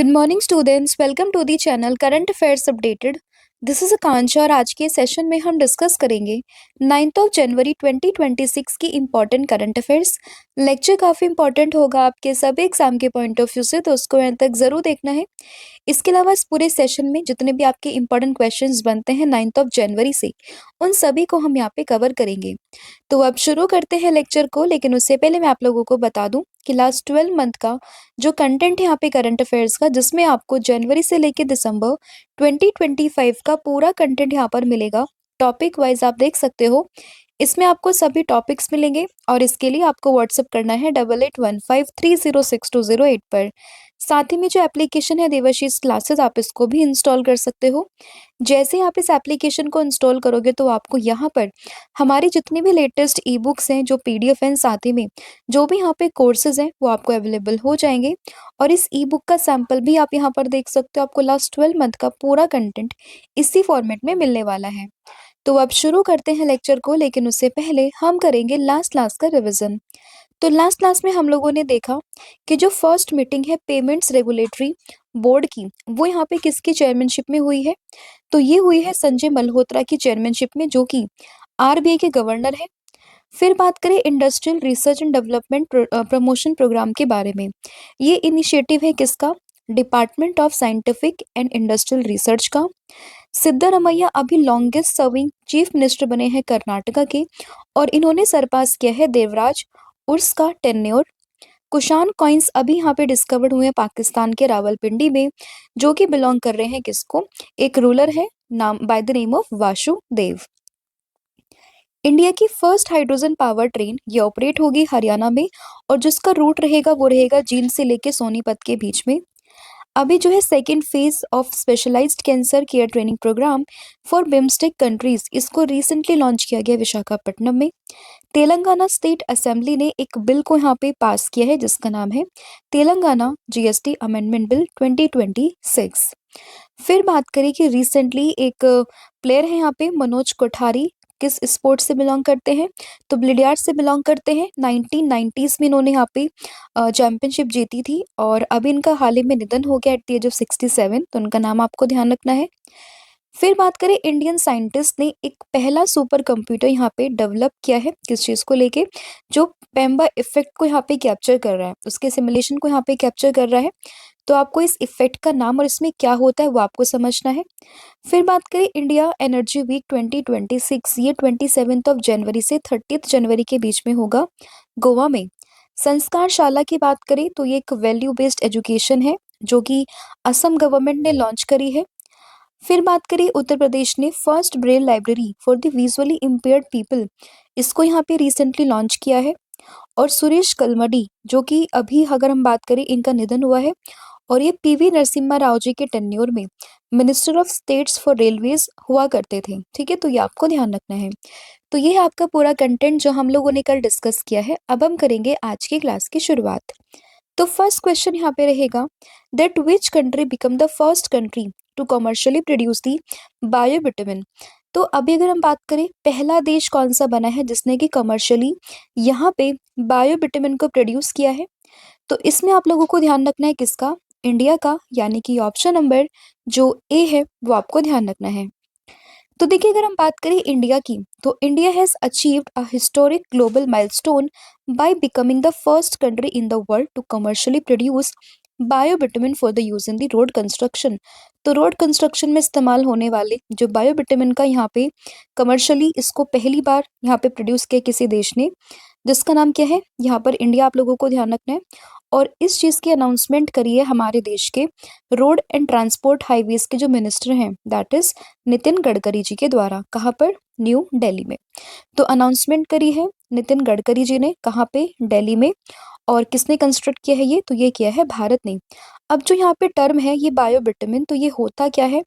Good morning students, welcome to the channel current affairs updated. This is Akanksha और आज के session में हम डिस्कस करेंगे 9th ऑफ जनवरी 2026 की इम्पॉर्टेंट करंट अफेयर्स। लेक्चर काफ़ी इंपॉर्टेंट होगा आपके सभी एग्जाम के पॉइंट ऑफ व्यू से, तो उसको एंड तक ज़रूर देखना है। इसके अलावा इस पूरे सेशन में जितने भी आपके इंपॉर्टेंट क्वेश्चंस बनते हैं 9th ऑफ जनवरी से, उन सभी को हम यहाँ पे कवर करेंगे। तो अब शुरू करते हैं लेक्चर को, लेकिन उससे पहले मैं आप लोगों को बता दूं कि लास्ट 12 मंथ का जो कंटेंट है यहाँ पे करंट अफेयर्स का, जिसमें आपको जनवरी से लेके दिसंबर 2025 का पूरा कंटेंट यहाँ पर मिलेगा। टॉपिक वाइज आप देख सकते हो, इसमें आपको सभी टॉपिक्स मिलेंगे और इसके लिए आपको व्हाट्सअप करना है 8815306208 पर। साथ ही में जो एप्लीकेशन है देवाशीष क्लासेस, आप इसको भी इंस्टॉल कर सकते हो। जैसे ही आप इस एप्लीकेशन को इंस्टॉल करोगे तो आपको यहाँ पर हमारी जितनी भी लेटेस्ट ई बुक्स हैं, जो पीडीएफ हैं, साथ ही में जो भी यहाँ पे कोर्सेज हैं वो आपको अवेलेबल हो जाएंगे। और इस ई बुक का सैंपल भी आप यहाँ पर देख सकते हो। आपको लास्ट 12 मंथ का पूरा कंटेंट इसी फॉर्मेट में मिलने वाला है। तो अब शुरू करते हैं लेक्चर को, लेकिन उससे पहले हम करेंगे लास्ट क्लास का रिविजन। तो लास्ट क्लास में हम लोगों ने देखा कि जो फर्स्ट मीटिंग है पेमेंट्स रेगुलेटरी बोर्ड की, वो यहाँ पे किसकी चेयरमैनशिप में हुई है? तो ये हुई है संजय मल्होत्रा की चेयरमैनशिप में, जो कि आरबीआई के गवर्नर है। फिर बात करें industrial research and development promotion programme के बारे में, ये इनिशिएटिव है किसका? Department of scientific and industrial research का। सिद्धारमैया अभी लॉन्गेस्ट सर्विंग चीफ मिनिस्टर बने हैं कर्नाटका के, और इन्होंने सरपास किया है देवराज उर्स का टेन्योर। कुशान कॉइन्स अभी यहाँ पे डिस्कवर्ड हुए हैं पाकिस्तान के रावलपिंडी में, जो कि बिलोंग कर रहे हैं किसको? एक रूलर है नाम bye the name of Vasudev. India की फर्स्ट हाइड्रोजन पावर ट्रेन ये ऑपरेट होगी हरियाणा में, और जिसका रूट रहेगा वो रहेगा जींद से लेके सोनीपत के बीच में। अभी जो है second phase of specialised cancer care training programme for BIMSTEC countries, इसको रिसेंटली लॉन्च किया गया विशाखापट्टनम में। तेलंगाना स्टेट असेंबली ने एक बिल को यहाँ पे पास किया है जिसका नाम है तेलंगाना जीएसटी अमेंडमेंट बिल 2026। फिर बात करें कि रिसेंटली एक प्लेयर है यहाँ पे मनोज कोठारी, किस स्पोर्ट से बिलोंग करते हैं? तो बिलियर्ड्स से बिलोंग करते हैं। 1990s में इन्होंने यहाँ पे चैंपियनशिप जीती थी, और अभी इनका हाल ही में निधन हो गया एट द एज ऑफ 67, तो उनका नाम आपको ध्यान रखना है। फिर बात करें इंडियन साइंटिस्ट ने एक पहला सुपर कंप्यूटर यहाँ पे डेवलप किया है, किस चीज़ को लेके? जो पेम्बा इफेक्ट को यहाँ पे कैप्चर कर रहा है, उसके सिमुलेशन को यहाँ पे कैप्चर कर रहा है। तो आपको इस इफेक्ट का नाम और इसमें क्या होता है वो आपको समझना है। फिर बात करें इंडिया एनर्जी वीक 2026, ये 27 ऑफ जनवरी से 30 जनवरी के बीच में होगा गोवा में। संस्कार शाला की बात करें तो ये एक वैल्यू बेस्ड एजुकेशन है जो कि असम गवर्नमेंट ने लॉन्च करी है। फिर बात करें उत्तर प्रदेश ने first Braille library for the visually impaired people, इसको यहाँ पे रिसेंटली लॉन्च किया है। और सुरेश कलमडी, जो कि अभी अगर हम बात करें इनका निधन हुआ है, और ये पीवी नरसिम्हा राव जी के टेन्योर में minister of states for railways हुआ करते थे। ठीक है, तो ये आपको ध्यान रखना है। तो ये है आपका पूरा कंटेंट जो हम लोगों ने कल डिस्कस किया है। अब हम करेंगे आज की क्लास की शुरुआत। तो फर्स्ट क्वेश्चन यहाँ पे रहेगा that which country become the first country to commercially produce the biobitumen. तो अभी अगर हम बात करें पहला देश कौन सा बना है जिसने कि कमर्शियली यहाँ पे बायोविटामिन को प्रोड्यूस किया है? तो इसमें आप लोगों को ध्यान रखना है किसका? इंडिया का, यानी कि ऑप्शन नंबर जो ए है वो आपको ध्यान रखना है। तो देखिए अगर हम बात करें इंडिया की, तो India has achieved a historic global milestone by becoming the first country in the world to commercially produce biobitumen for the use in the road construction. तो रोड कंस्ट्रक्शन में इस्तेमाल होने वाले जो बायोविटामिन का यहाँ पे कमर्शियली इसको पहली बार यहाँ पे प्रोड्यूस किया किसी देश ने, जिसका नाम क्या है? यहाँ पर इंडिया आप लोगों को ध्यान रखना है। और इस चीज़ की अनाउंसमेंट करी है हमारे देश के रोड एंड ट्रांसपोर्ट हाईवेज के जो मिनिस्टर हैं, दैट इज नितिन गडकरी जी के द्वारा। कहाँ पर? न्यू दिल्ली में। तो अनाउंसमेंट करी है नितिन गडकरी जी ने, कहाँ पे? दिल्ली में। और किसने कंस्ट्रक्ट किया है ये? तो ये किया है भारत ने। अब जो यहाँ पे टर्म है ये बायोविटामिन, तो ये होता क्या है?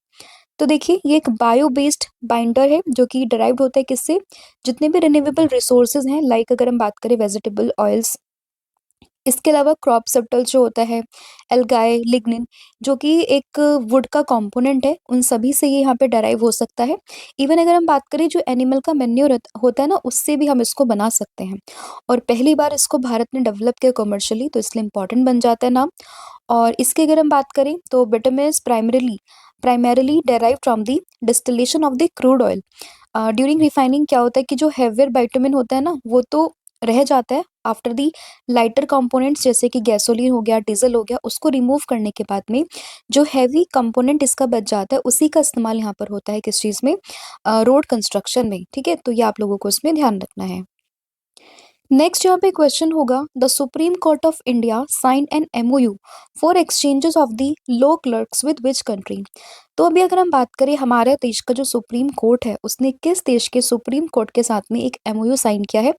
तो देखिए ये एक बायो बेस्ड बाइंडर है जो कि डराइव्ड होता है किससे? जितने भी रिन्यूएबल रिसोर्सेज हैं, लाइक अगर हम बात करें वेजिटेबल ऑयल्स, इसके अलावा क्रॉप सब्टल जो होता है, एल्गाई, लिग्निन, जो कि एक वुड का कंपोनेंट है, उन सभी से ये यहाँ पे डराइव हो सकता है। इवन अगर हम बात करें जो एनिमल का मेन्योर होता है ना, उससे भी हम इसको बना सकते हैं। और पहली बार इसको भारत ने डेवलप किया कमर्शियली, तो इसलिए इंपॉर्टेंट बन जाता है नाम। और इसकी अगर हम बात करें तो bitumen is primarily derive from the distillation of the crude oil. During refining क्या होता है कि जो हेवियर बाइटुमिन होता है ना वो तो रह जाता है आफ्टर दी लाइटर कंपोनेंट्स जैसे कि गैसोलीन हो गया, डीजल हो गया, उसको रिमूव करने के बाद में जो हैवी कंपोनेंट इसका बच जाता है उसी का इस्तेमाल यहाँ पर होता है किस चीज़ में, रोड कंस्ट्रक्शन में। ठीक है, तो ये आप लोगों को इसमें ध्यान रखना है। नेक्स्ट यहाँ पे क्वेश्चन होगा, the Supreme Court of India sign an MOU for exchanges of the law clerks with which country. तो अभी अगर हम बात करें हमारे देश का जो सुप्रीम कोर्ट है उसने किस देश के सुप्रीम कोर्ट के साथ में एक एमओयू साइन किया है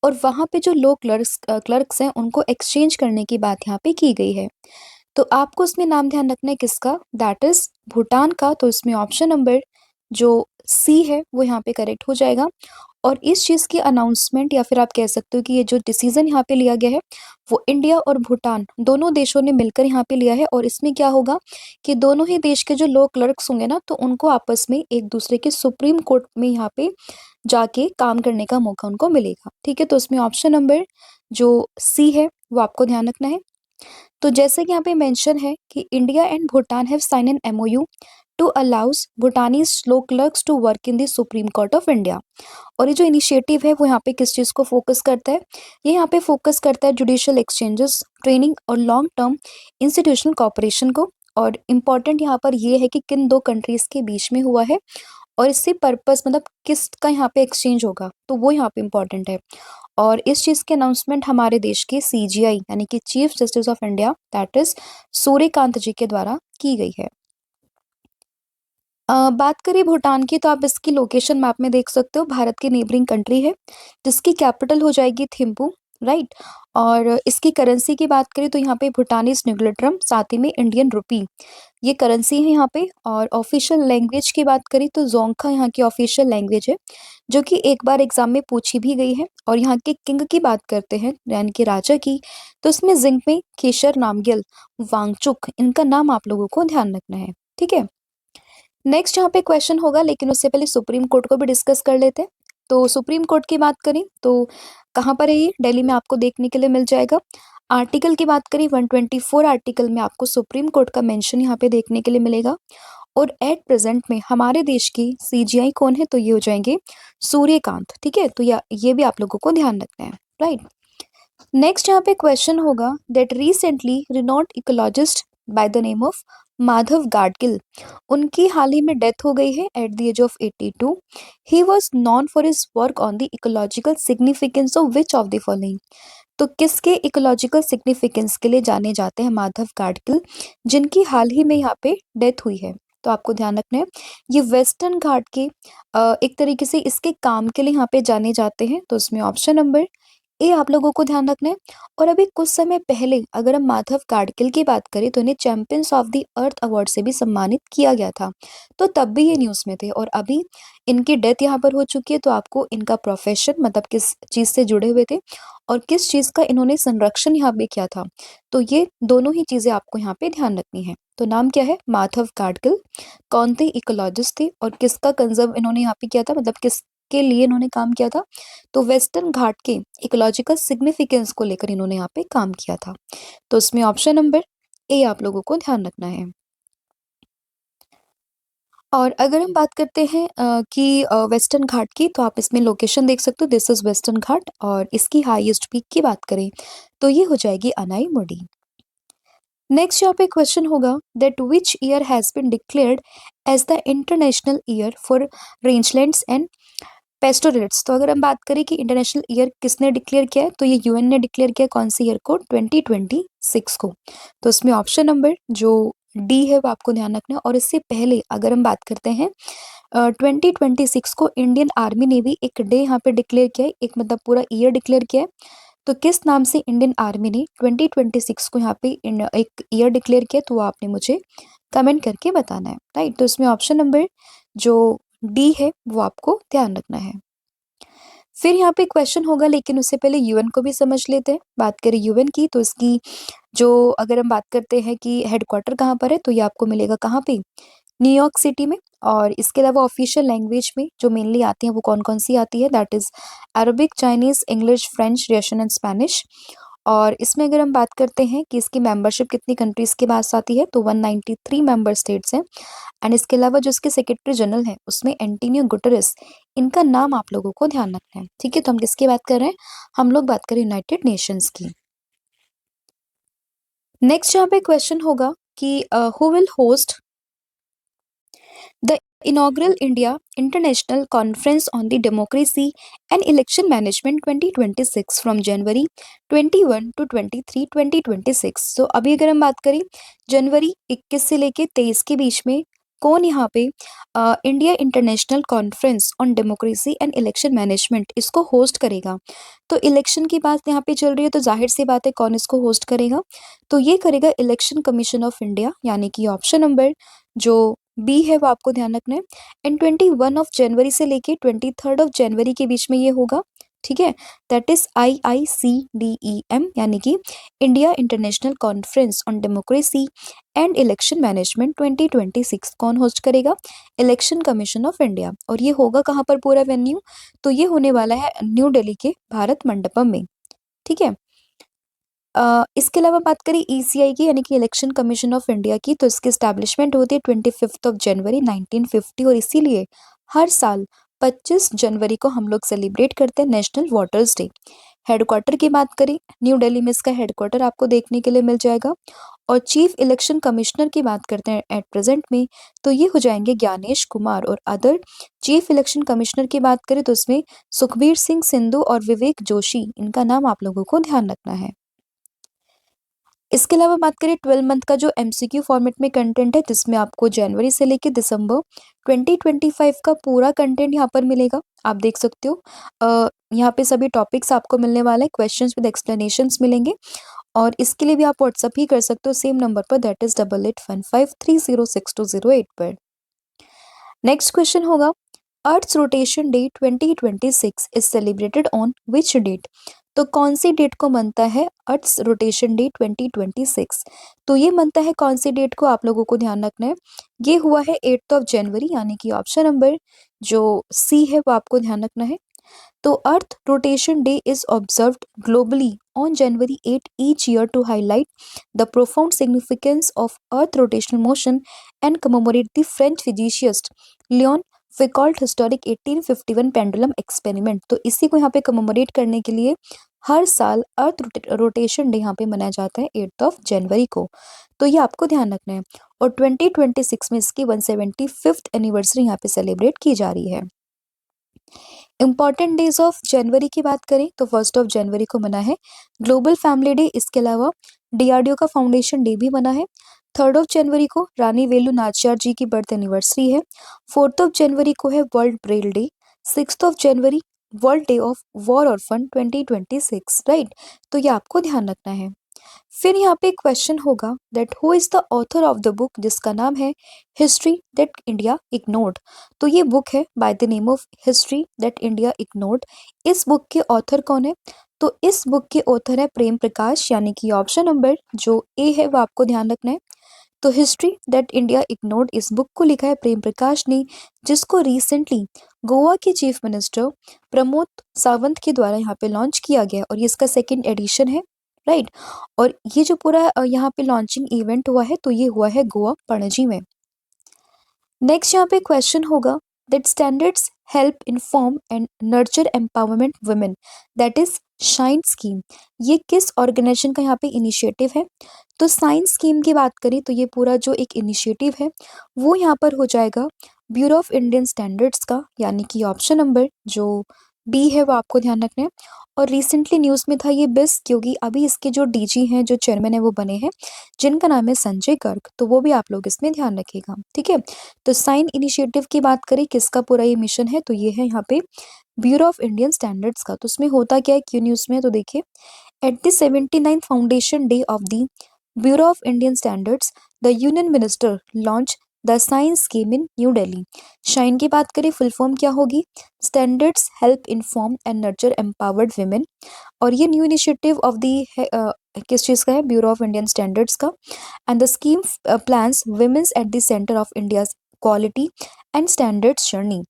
और वहां पे जो लॉ क्लर्क्स हैं उनको एक्सचेंज करने की बात यहाँ पे की गई है। तो आपको इसमें नाम ध्यान रखना है किसका, दैट इज भूटान का। तो इसमें ऑप्शन नंबर जो सी है वो यहाँ पे करेक्ट हो जाएगा। और इस चीज़ की अनाउंसमेंट या फिर आप कह सकते हो कि ये जो डिसीजन यहाँ पे लिया गया है वो इंडिया और भूटान दोनों देशों ने मिलकर यहाँ पे लिया है। और इसमें क्या होगा कि दोनों ही देश के जो लॉ क्लर्क्स होंगे ना तो उनको आपस में एक दूसरे के सुप्रीम कोर्ट में यहाँ पे जाके काम करने का मौका उनको मिलेगा। ठीक है, तो इसमें ऑप्शन नंबर जो सी है वो आपको ध्यान रखना है। तो जैसे कि यहाँ पे मेंशन है कि India and Bhutan have sign an MOU to allows Bhutanese law clerks to work in the Supreme Court of India. और ये जो इनिशिएटिव है वो यहाँ पे किस चीज़ को फोकस करता है, ये यहाँ पे फोकस करता है जुडिशियल एक्सचेंजेस, ट्रेनिंग और लॉन्ग टर्म इंस्टीट्यूशनल कॉपरेशन को। और इम्पॉर्टेंट यहाँ पर ये है कि किन दो कंट्रीज के बीच में हुआ है और इससे पर्पस मतलब किसका यहाँ पे एक्सचेंज होगा तो वो यहाँ पे इम्पॉर्टेंट है। और इस चीज़ की अनाउंसमेंट हमारे देश के सीजीआई यानी कि chief justice of India that is Suryakant ji के द्वारा की गई है। बात करें भूटान की तो आप इसकी लोकेशन मैप में देख सकते हो, भारत की नेबरिंग कंट्री है जिसकी कैपिटल हो जाएगी थिम्पू, राइट। और इसकी करेंसी की बात करें तो यहाँ पे भूटानीज न्यूग्लेट्रम, साथ ही में इंडियन रुपी ये करेंसी है यहाँ पे। और ऑफिशियल लैंग्वेज की बात करें तो जोंगखा यहाँ की ऑफिशियल लैंग्वेज है जो कि एक बार एग्जाम में पूछी भी गई है। और यहाँ के किंग की बात करते हैं यानी कि राजा की, तो इसमें जिंगमे, केशर नामग्यल, वांगचुक इनका नाम आप लोगों को ध्यान रखना है। ठीक है, नेक्स्ट यहाँ पे क्वेश्चन होगा लेकिन उससे पहले सुप्रीम कोर्ट को भी डिस्कस कर लेते हैं। तो सुप्रीम कोर्ट की बात करें तो कहाँ पर है ये, दिल्ली में आपको देखने के लिए मिल जाएगा। आर्टिकल की बात करें 124 आर्टिकल में आपको सुप्रीम कोर्ट का मेंशन यहाँ पे देखने के लिए मिलेगा। और एट प्रेजेंट में हमारे देश की सीजीआई कौन है, तो ये हो जाएंगे सूर्यकांत। ठीक है, तो ये भी आप लोगों को ध्यान रखना है, राइट। नेक्स्ट यहाँ पे क्वेश्चन होगा, that recently renowned ecologist by the name of Madhav Gadgil, उनकी हाल ही में डेथ हो गई है at the age of 82। He was known for his work on the ecological significance of which of the following. तो किसके इकोलॉजिकल सिग्निफिकेंस के लिए जाने जाते हैं माधव गाडगिल जिनकी हाल ही में यहाँ पे डेथ हुई है। तो आपको ध्यान रखना है ये वेस्टर्न घाट के एक तरीके से इसके काम के लिए यहाँ पे जाने जाते हैं। तो इसमें ऑप्शन नंबर ये आप लोगों को ध्यान रखना है। और अभी कुछ समय पहले अगर हम माधव गाडगिल की बात करें तो इन्हें champions of the earth award से भी सम्मानित किया गया था, तो तब भी ये न्यूज़ में थे। और अभी इनकी डेथ यहाँ पर हो चुकी है, तो आपको इनका प्रोफेशन मतलब किस चीज़ से जुड़े हुए थे और किस चीज़ का इन्होंने संरक्षण यहाँ पे किया था, तो ये दोनों ही चीज़ें आपको यहाँ पे ध्यान रखनी है। तो नाम क्या है, माधव गाडगिल, कौन थे इकोलॉजिस्ट थे और किसका कंजर्व इन्होंने यहाँ पे किया था, मतलब किस के लिए इन्होंने काम किया था, तो वेस्टर्न घाट के इकोलॉजिकल सिग्निफिकेंस को लेकर इन्होंने यहाँ पे काम किया था। तो इसमें ऑप्शन नंबर ए आप लोगों को ध्यान रखना है। और अगर हम बात करते हैं कि वेस्टर्न घाट की, तो आप इसमें लोकेशन देख सकते हो, दिस इज वेस्टर्न घाट। और इसकी हाईएस्ट पीक की बात करें तो ये हो जाएगी अनाई मुडी। नेक्स्ट यहाँ पे क्वेश्चन होगा, that which year has been declared as the international year for rangelands and pastoralists. तो अगर हम बात करें कि इंटरनेशनल ईयर किसने डिक्लेयर किया है, तो ये यूएन ने डिक्लेयर किया कौन सी ईयर को, 2026 को। तो इसमें ऑप्शन नंबर जो डी है वो आपको ध्यान रखना है। और इससे पहले अगर हम बात करते हैं 2026 को इंडियन आर्मी ने भी एक डे यहाँ पे डिक्लेयर किया है, एक मतलब पूरा ईयर डिक्लेयर किया है। तो किस नाम से इंडियन आर्मी ने 2026 को यहाँ पे एक ईयर डिक्लेयर किया, तो वो आपने मुझे कमेंट करके बताना है, राइट। तो इसमें ऑप्शन नंबर जो डी है वो आपको ध्यान रखना है। फिर यहाँ पे क्वेश्चन होगा लेकिन उससे पहले यूएन को भी समझ लेते हैं। बात करें यूएन की तो इसकी जो अगर हम बात करते हैं कि हेडक्वार्टर कहाँ पर है, तो ये आपको मिलेगा कहाँ पे, न्यूयॉर्क सिटी में। और इसके अलावा ऑफिशियल लैंग्वेज में जो मेनली आती हैं वो कौन कौन सी आती है, that is Arabic, Chinese, English, French, Russian and Spanish. और इसमें अगर हम बात करते हैं कि इसकी मेंबरशिप कितनी कंट्रीज के पास आती है, तो 193 मेंबर स्टेट्स हैं। एंड इसके अलावा जो इसके सेक्रेटरी जनरल हैं उसमें एंटोनियो गुटेरेस, इनका नाम आप लोगों को ध्यान रखना है। ठीक है, तो हम किसकी बात कर रहे हैं? हम लोग बात करें यूनाइटेड नेशंस की। नेक्स्ट यहाँ पे क्वेश्चन होगा कि who will host the inaugural India International Conference on the Democracy and Election Management 2026 from January 21 to 23, 2026। So अभी अगर हम बात करें जनवरी 21 से लेके 23 के बीच में कौन यहाँ पे India international conference on democracy and election management इसको होस्ट करेगा। तो इलेक्शन की बात यहाँ पे चल रही है, तो जाहिर सी बात है कौन इसको होस्ट करेगा, तो ये करेगा इलेक्शन कमीशन ऑफ इंडिया, यानी कि ऑप्शन नंबर जो बी है वो आपको ध्यान रखना है। एंड 21 से लेके 23 के बीच में ये होगा। ठीक है, दैट इज IICDEM, यानी कि India international conference on democracy and election management 2026 कौन होस्ट करेगा? Election commission of India. और ये होगा कहाँ पर पूरा वेन्यू? तो ये होने वाला है न्यू दिल्ली के भारत मंडपम में। ठीक है, इसके अलावा बात करें ECI की, यानी कि इलेक्शन कमीशन ऑफ इंडिया की, तो इसकी स्टैब्लिशमेंट होती है 25 जनवरी 1950, और इसीलिए हर साल 25 जनवरी को हम लोग सेलिब्रेट करते हैं नेशनल वोटर्स डे। हेडक्वार्टर की बात करें, न्यू दिल्ली में इसका हेडक्वार्टर आपको देखने के लिए मिल जाएगा। और चीफ इलेक्शन कमिश्नर की बात करते हैं एट प्रेजेंट में, तो ये हो जाएंगे ज्ञानेश कुमार। और अदर चीफ इलेक्शन कमिश्नर की बात करें तो इसमें सुखबीर सिंह सिंधु और विवेक जोशी, इनका नाम आप लोगों को ध्यान रखना है। इसके अलावा बात करें 12 मंथ का जो MCQ फॉर्मेट में कंटेंट है, जिसमें आपको जनवरी से लेकर दिसंबर 2025 का पूरा कंटेंट यहाँ पर मिलेगा। आप देख सकते हो यहाँ पे सभी टॉपिक्स आपको मिलने वाले हैं, क्वेश्चंस विद एक्सप्लेनेशंस मिलेंगे। और इसके लिए भी आप व्हाट्सअप ही कर सकते हो सेम नंबर पर, दैट इज 8815306208 पर। नेक्स्ट क्वेश्चन होगा, Earth Rotation Day 2026 is celebrated on which date? तो कौन सी डेट को मनता है अर्थ रोटेशन डे 2026? तो ये मनता है कौन सी डेट को, आप लोगों को ध्यान रखना है। ये हुआ है 8 जनवरी, यानी कि ऑप्शन नंबर जो सी है वो आपको ध्यान रखना है। तो अर्थ Rotation day is observed globally on January 8 each year to highlight the profound significance of earth rotational motion and commemorate the French physicist Leon Foucault historic 1851 pendulum experiment। तो इसी को यहाँ पे कमेमोरेट करने के लिए हर साल अर्थ रोटेशन डे यहाँ पे मनाया जाता है 8 जनवरी को। तो ये आपको ध्यान रखना है। और 2026 में इसकी 175th एनिवर्सरी यहाँ पे सेलिब्रेट की जा रही है। इंपॉर्टेंट डेज ऑफ जनवरी की बात करें तो 1 जनवरी को मना है ग्लोबल फैमिली डे। इसके अलावा DRDO का फाउंडेशन डे भी मना है। 3 जनवरी को रानी वेलु नाचियार जी की बर्थ एनिवर्सरी है। 4 जनवरी को है world Braille day. 6 January world day of war orphan 2026, right. तो ये आपको ध्यान रखना है। फिर यहाँ पे क्वेश्चन होगा that who is the author of the book, जिसका नाम है हिस्ट्री दैट इंडिया इग्नोर्ड। तो ये बुक है bye the name of history that India ignored. इस बुक के ऑथर कौन है? तो इस बुक के ऑथर है प्रेम प्रकाश, यानी कि ऑप्शन नंबर जो ए है वो आपको ध्यान रखना है। तो हिस्ट्री दैट इंडिया इग्नोर्ड इस बुक को लिखा है प्रेम प्रकाश ने, जिसको रिसेंटली गोवा के चीफ मिनिस्टर प्रमोद सावंत के द्वारा यहाँ पे लॉन्च किया गया, और ये इसका 2nd एडिशन है, राइट। और ये जो पूरा यहाँ पे लॉन्चिंग इवेंट हुआ है तो ये हुआ है गोवा पणजी में। नेक्स्ट यहाँ पे क्वेश्चन होगा that standards help inform and nurture empowerment women, that is shine scheme. ये किस ऑर्गेनाइजेशन का यहाँ पे इनिशिएटिव है? तो साइंस स्कीम की बात करें तो ये पूरा जो एक इनिशिएटिव है वो यहाँ पर हो जाएगा ब्यूरो ऑफ इंडियन स्टैंडर्ड्स का, यानी कि ऑप्शन नंबर जो बी है वो आपको ध्यान रखना है। और रिसेंटली न्यूज़ में था ये बिस, क्योंकि अभी इसके जो DG हैं, जो चेयरमैन है वो बने हैं, जिनका नाम है संजय गर्ग। तो वो भी आप लोग इसमें ध्यान रखिएगा, ठीक है। तो साइन इनिशिएटिव की बात करें किसका पूरा ये मिशन है, तो ये है यहाँ पे ब्यूरो ऑफ इंडियन स्टैंडर्ड्स का। तो उसमें होता क्या है क्यों न्यूज़ में, तो देखिए at the 79th foundation day of the bureau of Indian standards the union minister launch the science scheme in new Delhi. Shine की बात करें फुल फॉर्म क्या होगी? Standards help inform and nurture empowered women. और ये न्यू इनिशिएटिव ऑफ दी किस चीज़ का है? ब्यूरो ऑफ इंडियन स्टैंडर्ड्स का। And the scheme plans women's at the centre of India's quality and standards journey,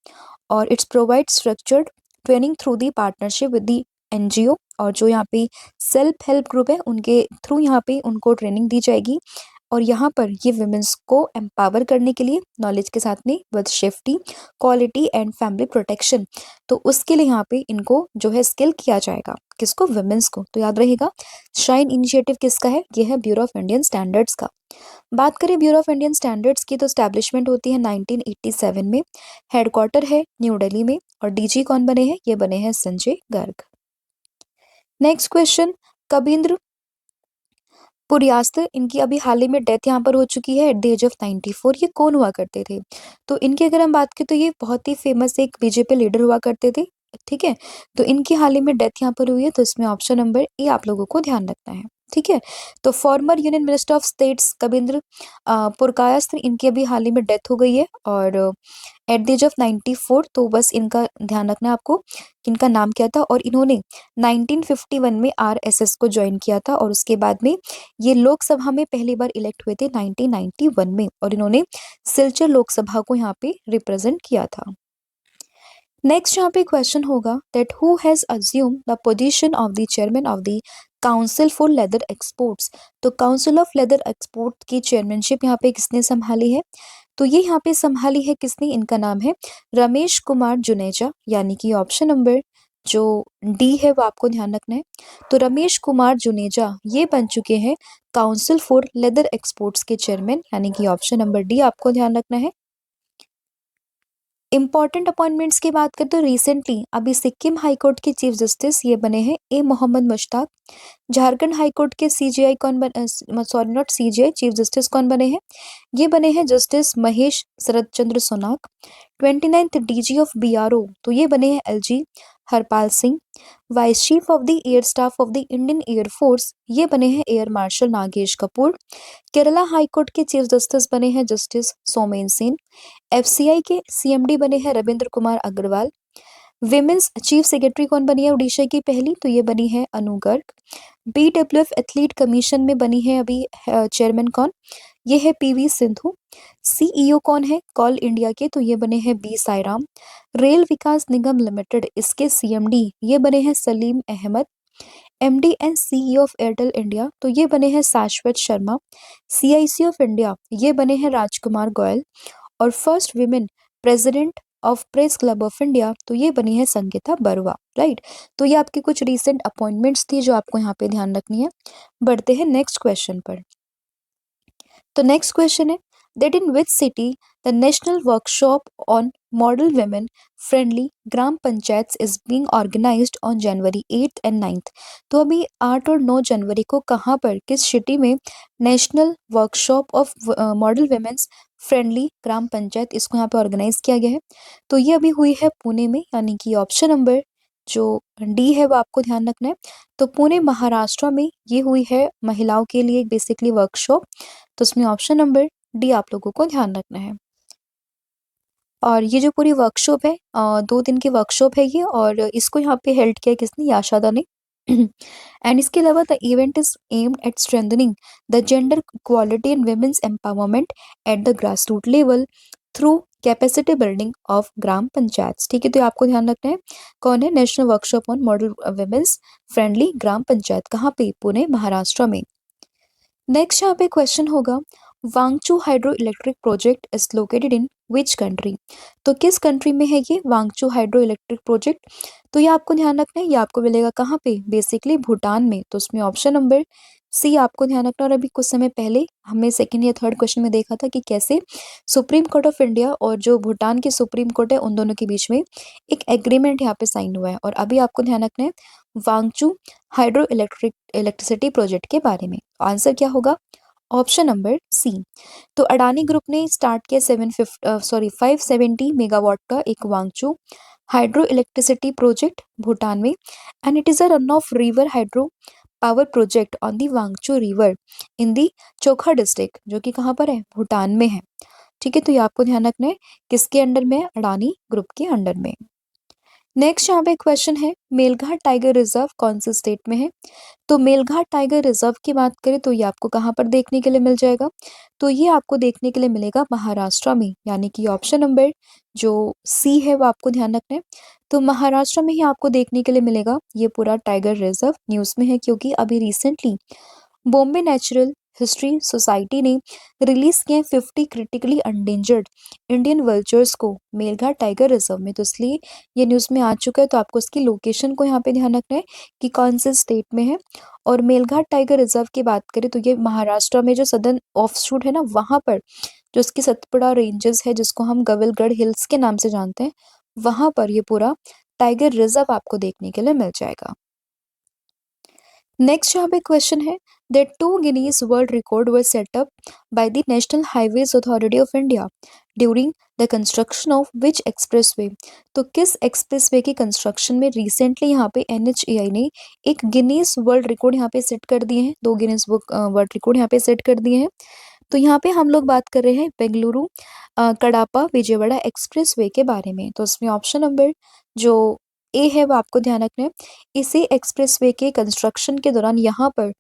और its provide structured training through the partnership with the NGO और जो यहाँ पे सेल्फ हेल्प ग्रुप है उनके through यहाँ पे उनको ट्रेनिंग दी जाएगी। और यहाँ पर ये वुमेन्स को एम्पावर करने के लिए नॉलेज के साथ में with safety, quality and family protection, तो उसके लिए यहाँ पे इनको जो है स्किल किया जाएगा। किसको? वुमेन्स को। तो याद रहेगा शाइन इनिशिएटिव किसका है? ये है ब्यूरो ऑफ इंडियन स्टैंडर्ड्स का। बात करें ब्यूरो ऑफ इंडियन स्टैंडर्ड्स की, तो स्टैब्लिशमेंट होती है 1987 में, हेडक्वार्टर है न्यू दिल्ली में, और डीजी कौन बने हैं? ये बने हैं संजय गर्ग। नेक्स्ट क्वेश्चन, कबींद्र पुरियास्तर, इनकी अभी हाल ही में डेथ यहाँ पर हो चुकी है एट द एज ऑफ 94। ये कौन हुआ करते थे? तो इनकी अगर हम बात करें तो ये बहुत ही फेमस एक बीजेपी लीडर हुआ करते थे। ठीक है, तो इनकी हाल ही में डेथ यहाँ पर हुई है, तो इसमें ऑप्शन नंबर ए आप लोगों को ध्यान रखना है। ठीक है, तो former union minister of states Kabindra Purkayastha, इनकी अभी हाल ही में डेथ हो गई है और एट द एज ऑफ 94। तो बस इनका ध्यान रखना है आपको, इनका नाम क्या था। और इन्होंने 1951 में आरएसएस को ज्वाइन किया था और उसके बाद में ये लोकसभा में पहली बार इलेक्ट हुए थे 1991 में, और इन्होंने सिलचर लोकसभा को यहाँ पे रिप्रेजेंट किया था। नेक्स्ट यहाँ पे क्वेश्चन होगा that who has assume the position of the chairman of the council for leather exports. तो काउंसिल ऑफ लेदर एक्सपोर्ट की चेयरमैनशिप यहाँ पे किसने संभाली है? तो ये यहाँ पे संभाली है किसने? इनका नाम है रमेश कुमार जुनेजा, यानी कि ऑप्शन नंबर जो डी है वो आपको ध्यान रखना है। तो रमेश कुमार जुनेजा ये बन चुके हैं काउंसिल फॉर लेदर एक्सपोर्ट्स के चेयरमैन, यानी कि ऑप्शन नंबर डी आपको ध्यान रखना है। इंपॉर्टेंट अपॉइंटमेंट्स की बात करें तो रिसेंटली अभी सिक्किम हाई कोर्ट के चीफ जस्टिस ये बने हैं ए मोहम्मद मुश्ताक। झारखंड हाई कोर्ट के सीजीआई कौन बन sorry not CGI, chief justice कौन बने हैं? ये बने हैं जस्टिस महेश शरद चंद्र सोनाक। 29th डीजी ऑफ बीआरओ, तो ये बने हैं LG Harpal Singh. Vice chief of the air staff of the Indian Air Force, ये बने हैं air marshal Nagesh Kapoor. Kerala high court के चीफ जस्टिस बने हैं जस्टिस सोमेन सेन। एफसीआई के सीएमडी बने हैं Ravindra Kumar Agarwal. Women's chief secretary कौन बनी है ओडिशा की पहली? तो ये बनी है अनु गर्ग। बीडब्ल्यूएफ एथलीट कमीशन में बनी है अभी चेयरमैन कौन? ये है पीवी सिंधु। सीईओ कौन है कॉल इंडिया के? तो ये बने हैं बी साईराम। रेल विकास निगम लिमिटेड, इसके सीएमडी ये बने हैं Salim Ahmed. MD and CEO of Airtel India, तो ये बने हैं शाश्वत शर्मा। सीआईसी ऑफ इंडिया, ये बने हैं राजकुमार गोयल। और first women president of press club of India, तो ये बनी है संगीता बरुआ। राइट, तो ये आपकी कुछ रीसेंट अपॉइंटमेंट्स थी जो आपको यहाँ पे ध्यान रखनी है। बढ़ते हैं नेक्स्ट क्वेश्चन पर। तो नेक्स्ट क्वेश्चन है that in which city the national workshop on model women friendly gram panchayat is being organised on January 8 and 9। तो अभी 8 और 9 जनवरी को कहाँ पर, किस सिटी में national workshop of model women's friendly gram panchayat, इसको यहाँ पे ऑर्गेनाइज किया गया है? तो ये अभी हुई है पुणे में, यानी कि ऑप्शन नंबर जो डी है वो आपको ध्यान रखना है। तो पुणे महाराष्ट्र में ये हुई है महिलाओं के लिए बेसिकली वर्कशॉप, तो उसमें ऑप्शन नंबर डी आप लोगों को ध्यान रखना है। और ये जो पूरी वर्कशॉप है 2 दिन की वर्कशॉप है ये, और इसको यहाँ पे हेल्ड किया किसने? याशादा ने। एंड इसके अलावा the event is aimed at strengthening the gender equality and women's empowerment at the grass root level through capacity building of gram panchayat. ठीक है, तो ये आपको ध्यान रखना है। कौन है? National workshop on model women's friendly gram panchayat, कहाँ पे? पुणे महाराष्ट्र में। नेक्स्ट यहाँ पे क्वेश्चन होगा Wangchu hydro electric project is located in which country. तो किस कंट्री में है ये वांगचू हाइड्रो इलेक्ट्रिक प्रोजेक्ट? तो ये आपको ध्यान रखना है, ये आपको मिलेगा कहाँ पे? बेसिकली भूटान में। तो उसमें ऑप्शन नंबर सी आपको ध्यान रखना। और अभी कुछ समय पहले हमने सेकंड या थर्ड क्वेश्चन में देखा था कि कैसे सुप्रीम कोर्ट ऑफ इंडिया और जो भूटान की सुप्रीम कोर्ट है उन दोनों के बीच में एक एग्रीमेंट यहाँ पे साइन हुआ है। और अभी आपको ध्यान रखना है वांगचू हाइड्रो इलेक्ट्रिसिटी प्रोजेक्ट के बारे में। आंसर क्या होगा? Option number C. तो अडानी ग्रुप ने स्टार्ट किया 570 मेगावाट का एक Wangchu hydro electricity project Bhutan में, and it is a run of river hydro power project on the Wangchu river in the Chukha district, जो कि कहाँ पर है? भूटान में है। ठीक है, तो ये आपको ध्यान रखना है किसके अंडर में है? अडानी ग्रुप के अंडर में। नेक्स्ट यहाँ पे क्वेश्चन है, मेलघाट टाइगर रिजर्व कौन से स्टेट में है? तो मेलघाट टाइगर रिजर्व की बात करें तो ये आपको कहाँ पर देखने के लिए मिल जाएगा? तो ये आपको देखने के लिए मिलेगा महाराष्ट्र में, यानी कि ऑप्शन नंबर जो सी है वो आपको ध्यान रखना है। तो महाराष्ट्र में ही आपको देखने के लिए मिलेगा ये पूरा टाइगर रिजर्व। न्यूज़ में है क्योंकि अभी recently Bombay natural history society ने रिलीज किए 50 क्रिटिकली एंडेंजर्ड इंडियन वल्चर्स को मेलघाट टाइगर रिजर्व में, तो इसलिए ये न्यूज़ में आ चुका है। तो आपको इसकी लोकेशन को यहाँ पे ध्यान रखना है कि कौन से स्टेट में है। और मेलघाट टाइगर रिजर्व की बात करें तो ये महाराष्ट्र में जो सदर्न ऑफशूट है ना, वहां पर जो इसकी सतपुड़ा रेंजेस है जिसको हम गवलगढ़ हिल्स के नाम से जानते हैं, वहां पर ये पूरा टाइगर रिजर्व आपको देखने के लिए मिल जाएगा। नेक्स्ट यहाँ पे क्वेश्चन है, that 2 Guinness world record were set up by the national highways authority of India during the construction of which expressway? तो किस एक्सप्रेसवे के कंस्ट्रक्शन में रिसेंटली यहाँ पे एनएचएआई ने एक गिनीज वर्ल्ड रिकॉर्ड यहाँ पे सेट कर दिए हैं, 2 गिनीज बुक वर्ल्ड रिकॉर्ड यहाँ पे सेट कर दिए हैं। तो यहाँ पे हम लोग बात कर रहे हैं बेंगलुरु कडापा विजयवाड़ा एक्सप्रेसवे के बारे में। तो इसमें ऑप्शन नंबर जो ए है वो आपको ध्यान रखना है। इसी एक्सप्रेसवे के कंस्ट्रक्शन के दौरान यहाँ पर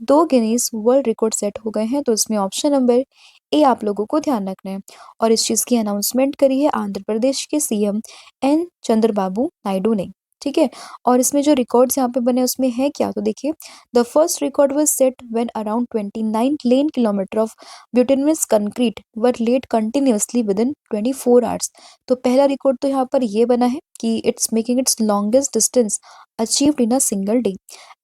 2 गिनीज वर्ल्ड रिकॉर्ड सेट हो गए हैं। तो इसमें ऑप्शन नंबर ए आप लोगों को ध्यान रखना है। और इस चीज़ की अनाउंसमेंट करी है आंध्र प्रदेश के सीएम एन चंद्रबाबू नायडू ने। ठीक है। और इसमें जो रिकॉर्ड्स यहाँ पे बने उसमें है क्या, तो देखिए, the first record was set when around 29 lane kilometre of bituminous concrete were laid continuously within 24 hours. तो पहला रिकॉर्ड तो यहाँ पर ये बना है कि it's making it's longest distance achieved in a single day.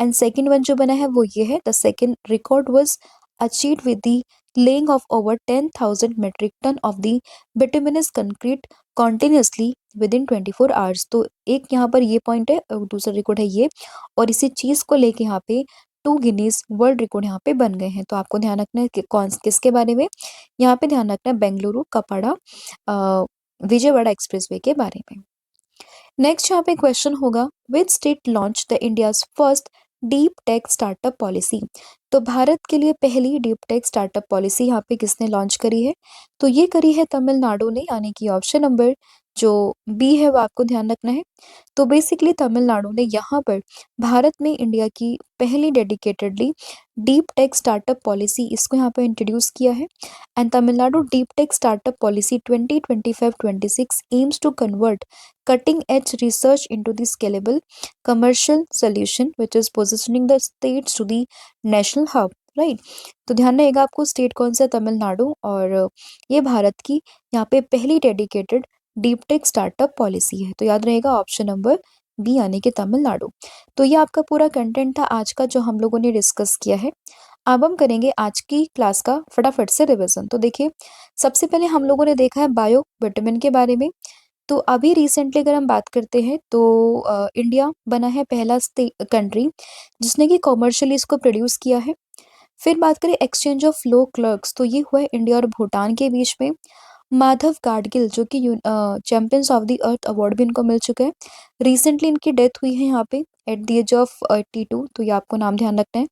And second one जो बना है वो ये है, the second record was achieved with the laying of over 10,000 metric ton of the bituminous concrete continuously within 24 hours। तो एक यहाँ पर ये पॉइंट है, दूसरा रिकॉर्ड है ये, और इसी चीज को लेके यहाँ पे 2 गिनीज वर्ल्ड रिकॉर्ड यहाँ पे बन गए हैं। तो आपको ध्यान रखना है कि कौन किसके बारे में, यहाँ पे ध्यान रखना है बेंगलुरु कपाड़ा विजयवाड़ा एक्सप्रेसवे के बारे में। नेक्स्ट यहाँ पे क्वेश्चन होगा, which state launch the India's first deep tech startup policy? तो भारत के लिए पहली डीप टेक स्टार्टअप पॉलिसी यहाँ पे किसने लॉन्च करी है? तो ये करी है तमिलनाडु ने, यानी कि ऑप्शन नंबर जो बी है वो आपको ध्यान रखना है। तो बेसिकली तमिलनाडु ने यहाँ पर भारत में इंडिया की पहली dedicatedly deep tech startup policy इसको यहाँ पे इंट्रोड्यूस किया है। And Tamil Nadu deep tech startup policy 2025-26 aims to convert cutting edge research into the scalable commercial solution which is positioning the states to the national hub, right. तो ध्यान रहेगा आपको state कौन सा, तमिलनाडु, और ये भारत की यहाँ पे पहली dedicated deep tech startup policy है। तो याद रहेगा ऑप्शन नंबर बी यानी कि तमिलनाडु। तो ये आपका पूरा कंटेंट था आज का जो हम लोगों ने डिस्कस किया है। अब हम करेंगे आज की क्लास का फटाफट से रिवीजन। तो देखिए, सबसे पहले हम लोगों ने देखा है बायो विटामिन के बारे में। तो अभी रिसेंटली अगर हम बात करते हैं तो इंडिया बना है पहला कंट्री जिसने कि कॉमर्शियली इसको प्रोड्यूस किया है। फिर बात करें एक्सचेंज ऑफ लो क्लर्क्स, तो ये हुआ है इंडिया और भूटान के बीच में। माधव गाडगिल जो कि champions of the earth award भी इनको मिल चुका है। रिसेंटली इनकी डेथ हुई है यहाँ पे एट द एज ऑफ 82। तो ये आपको नाम ध्यान रखना है।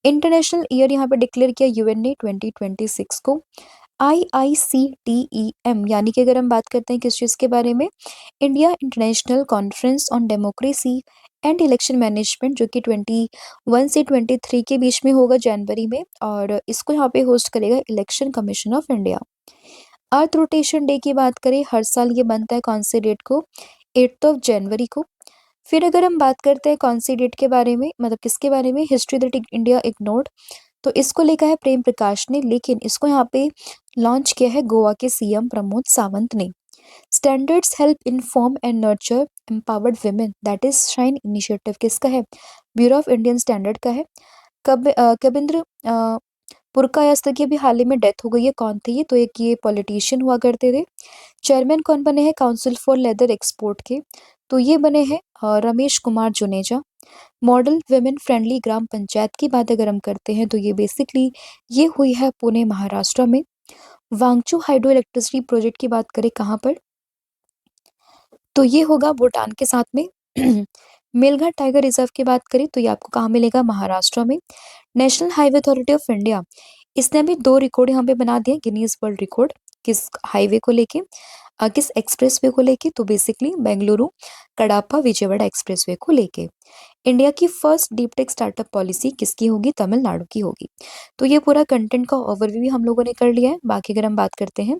इंटरनेशनल ईयर यहाँ पे डिक्लेयर किया यूएन ने 2026 को। IICTEM, यानी कि अगर हम बात करते हैं किस चीज़ के बारे में, India international conference on democracy and election management, जो कि 21 से 23 के बीच में होगा जनवरी में, और इसको यहाँ पे होस्ट करेगा election commission of India. Earth Rotation day की बात करें, हर साल ये बनता है कौन से डेट को, 8 ऑफ जनवरी को। फिर अगर हम बात करते हैं कौन सी डेट के बारे में, मतलब किसके बारे में, हिस्ट्री दैट इंडिया इग्नोर्ड, तो इसको लिखा है प्रेम प्रकाश ने, लेकिन इसको यहाँ पे लॉन्च किया है गोवा के सीएम प्रमोद सावंत ने। Standards help inform and nurture empowered women, that is shine initiative किसका है, ब्यूरो ऑफ इंडियन स्टैंडर्ड का है। कबिंद्र पुरकायस्थ की अभी हाल ही में डेथ हो गई है, कौन थे ये, तो एक ये पॉलिटिशियन हुआ करते थे। चेयरमैन कौन बने हैं काउंसिल फॉर लेदर एक्सपोर्ट के, तो ये बने हैं Ramesh Kumar Juneja. Model women friendly gram panchayat की बात अगर हम करते हैं तो ये बेसिकली ये हुई है पुणे महाराष्ट्र में। वांगचू हाइड्रो इलेक्ट्रिसिटी प्रोजेक्ट की बात करें कहाँ पर, तो ये होगा भूटान के साथ में। मेलघाट टाइगर रिजर्व की बात करें तो ये आपको कहाँ मिलेगा, महाराष्ट्र में। National highway authority of India, इसने अभी 2 रिकॉर्ड यहाँ पे बना दिए गिनीज वर्ल्ड रिकॉर्ड किस हाईवे को लेके, किस एक्सप्रेसवे को लेके? तो बेसिकली बेंगलुरु कडापा विजयवाड़ा एक्सप्रेसवे को लेके। इंडिया की first deep tech startup policy किसकी होगी? तमिलनाडु की होगी। तो ये पूरा कंटेंट का ओवरव्यू भी हम लोगों ने कर लिया है। बाकी अगर हम बात करते हैं,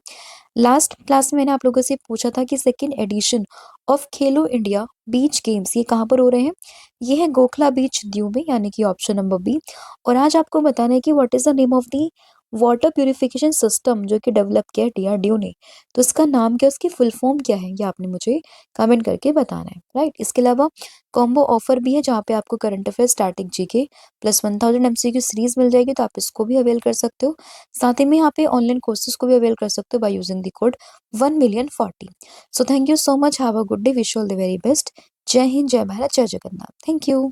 लास्ट क्लास में मैंने आप लोगों से पूछा था कि second edition of Khelo India beach games ये कहाँ पर हो रहे हैं? ये है गोखला बीच दीव में, यानी कि ऑप्शन नंबर बी। और आज आपको बताना है कि what is the name of the water purification system जो कि डेवलप किया है डीआरडीओ ने। तो इसका नाम क्या है, उसकी फुल फॉर्म क्या है, ये आपने मुझे कमेंट करके बताना है, राइट। इसके अलावा कॉम्बो ऑफर भी है जहाँ पे आपको current affair starting GK plus 1000 MCQ series मिल जाएगी, तो आप इसको भी अवेल कर सकते हो। साथ ही में यहाँ पे ऑनलाइन कोर्सेज को भी अवेल कर सकते हो by using the code 1,000,040। So thank you so much, have a good day, wish all the very best. जय हिंद, जय भारत, जय जगन्नाथ। Thank you.